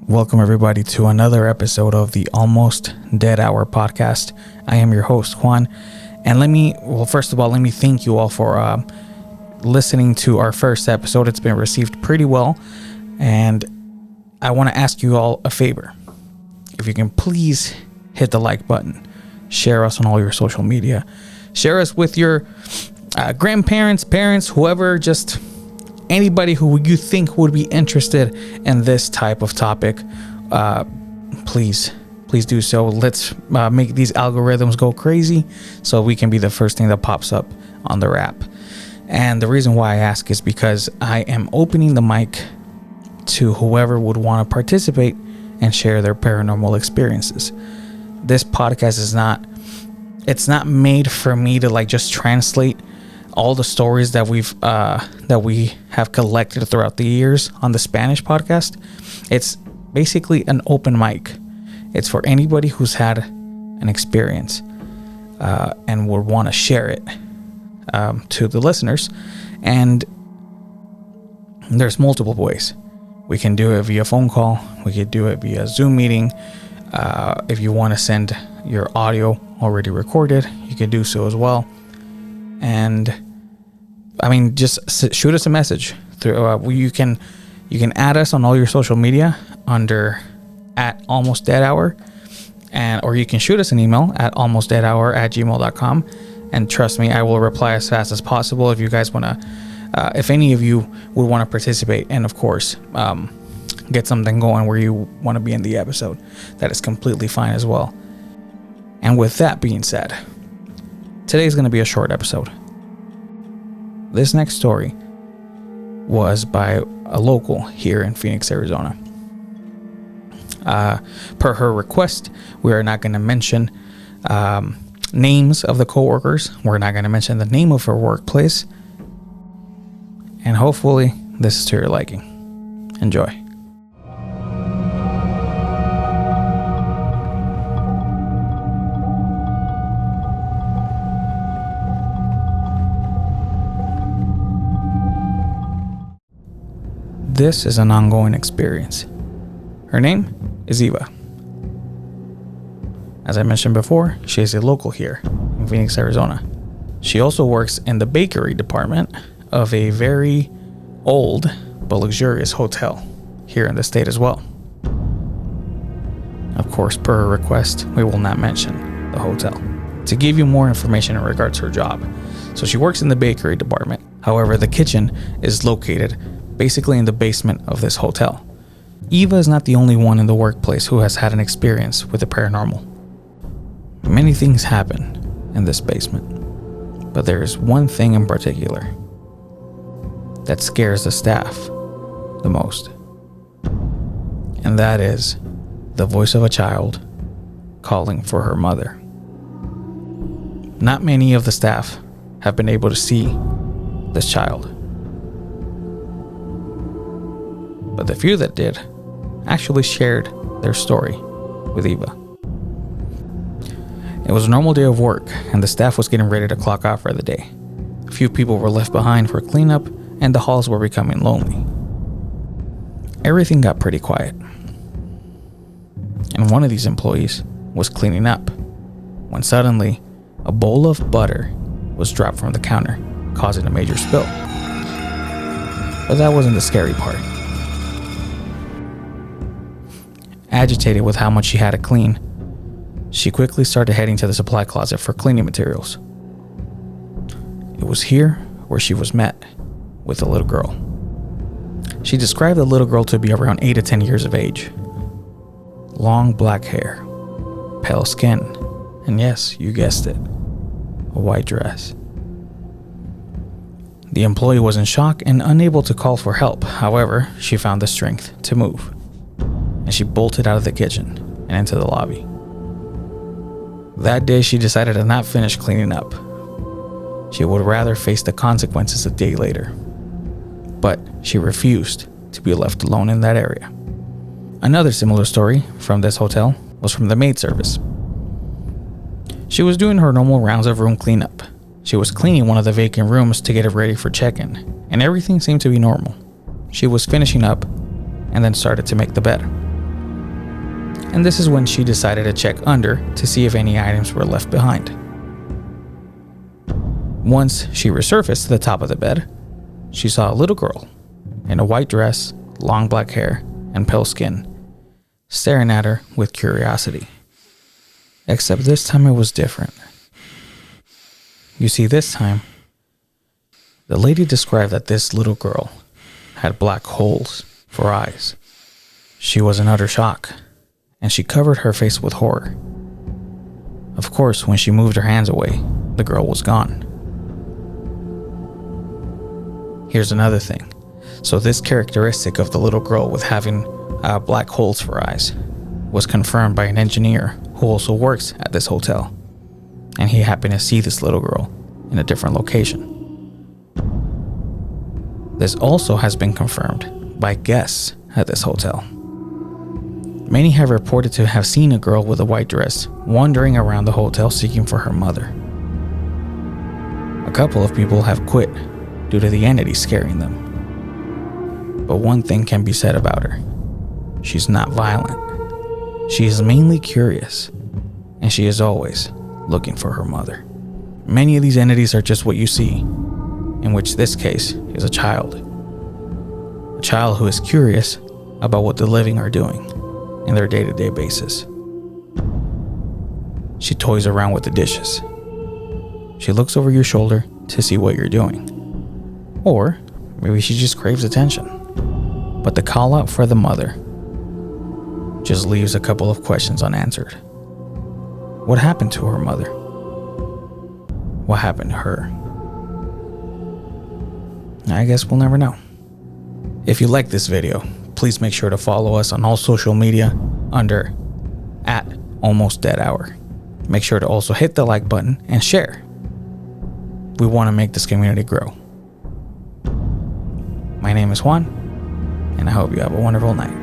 Welcome everybody to another episode of the Almost Dead Hour podcast. I am your host, Juan. And first of all, let me thank you all for listening to our first episode. It's been received pretty well. And I want to ask you all a favor. If you can please hit the like button, share us on all your social media, share us with your grandparents, parents, whoever, just anybody who you think would be interested in this type of topic. Please do so. Let's make these algorithms go crazy so we can be the first thing that pops up on the app. And the reason why I ask is because I am opening the mic to whoever would want to participate and share their paranormal experiences. This podcast is not made for me to just translate all the stories that we have collected throughout the years on the Spanish podcast. It's basically an open mic. It's for anybody who's had an experience and would want to share it to the listeners. And there's multiple ways. We can do it via phone call. We could do it via Zoom meeting. If you want to send your audio already recorded, you can do so as well. And just shoot us a message through. You can add us on all your social media under @almostdeadhour, or you can shoot us an email at almostdeadhour@gmail.com. And trust me, I will reply as fast as possible if you guys want to. If any of you would want to participate, and of course, get something going where you want to be in the episode, that is completely fine as well. And with that being said, today's going to be a short episode. This next story was by a local here in Phoenix, Arizona. Per her request, we are not going to mention names of the coworkers. We're not going to mention the name of her workplace. And hopefully this is to your liking. Enjoy. This is an ongoing experience. Her name is Eva. As I mentioned before, she is a local here in Phoenix, Arizona. She also works in the bakery department of a very old but luxurious hotel here in the state as well. Of course, per her request, we will not mention the hotel to give you more information in regards to her job. So she works in the bakery department. However, the kitchen is located basically in the basement of this hotel. Eva is not the only one in the workplace who has had an experience with the paranormal. Many things happen in this basement, but there is one thing in particular that scares the staff the most. And that is the voice of a child calling for her mother. Not many of the staff have been able to see this child, but the few that did actually shared their story with Eva. It was a normal day of work, and the staff was getting ready to clock off for the day. A few people were left behind for cleanup, and the halls were becoming lonely. Everything got pretty quiet, and one of these employees was cleaning up when suddenly a bowl of butter was dropped from the counter, causing a major spill. But that wasn't the scary part. Agitated with how much she had to clean, she quickly started heading to the supply closet for cleaning materials. It was here where she was met with a little girl. She described the little girl to be around 8 to 10 years of age. Long black hair, pale skin, and yes, you guessed it, a white dress. The employee was in shock and unable to call for help. However, she found the strength to move, and she bolted out of the kitchen and into the lobby. That day, she decided to not finish cleaning up. She would rather face the consequences a day later. But she refused to be left alone in that area. Another similar story from this hotel was from the maid service. She was doing her normal rounds of room cleanup. She was cleaning one of the vacant rooms to get it ready for check-in, and everything seemed to be normal. She was finishing up and then started to make the bed. and this is when she decided to check under to see if any items were left behind. Once she resurfaced to the top of the bed, she saw a little girl in a white dress, long black hair, and pale skin, staring at her with curiosity. Except this time it was different. You see, this time, the lady described that this little girl had black holes for eyes. She was in utter shock, and she covered her face with horror. Of course, when she moved her hands away, the girl was gone. Here's another thing. So this characteristic of the little girl with having black holes for eyes was confirmed by an engineer who also works at this hotel, and he happened to see this little girl in a different location. This also has been confirmed by guests at this hotel. Many have reported to have seen a girl with a white dress wandering around the hotel seeking for her mother. A couple of people have quit due to the entity scaring them. But one thing can be said about her. She's not violent. She is mainly curious, and she is always looking for her mother. Many of these entities are just what you see, in which this case is a child. A child who is curious about what the living are doing in their day-to-day basis. She toys around with the dishes. She looks over your shoulder to see what you're doing. Or maybe she just craves attention. But the call out for the mother just leaves a couple of questions unanswered. What happened to her mother? What happened to her? I guess we'll never know. If you like this video, please make sure to follow us on all social media under @almostdeadhour. Make sure to also hit the like button and share. We want to make this community grow. My name is Juan, and I hope you have a wonderful night.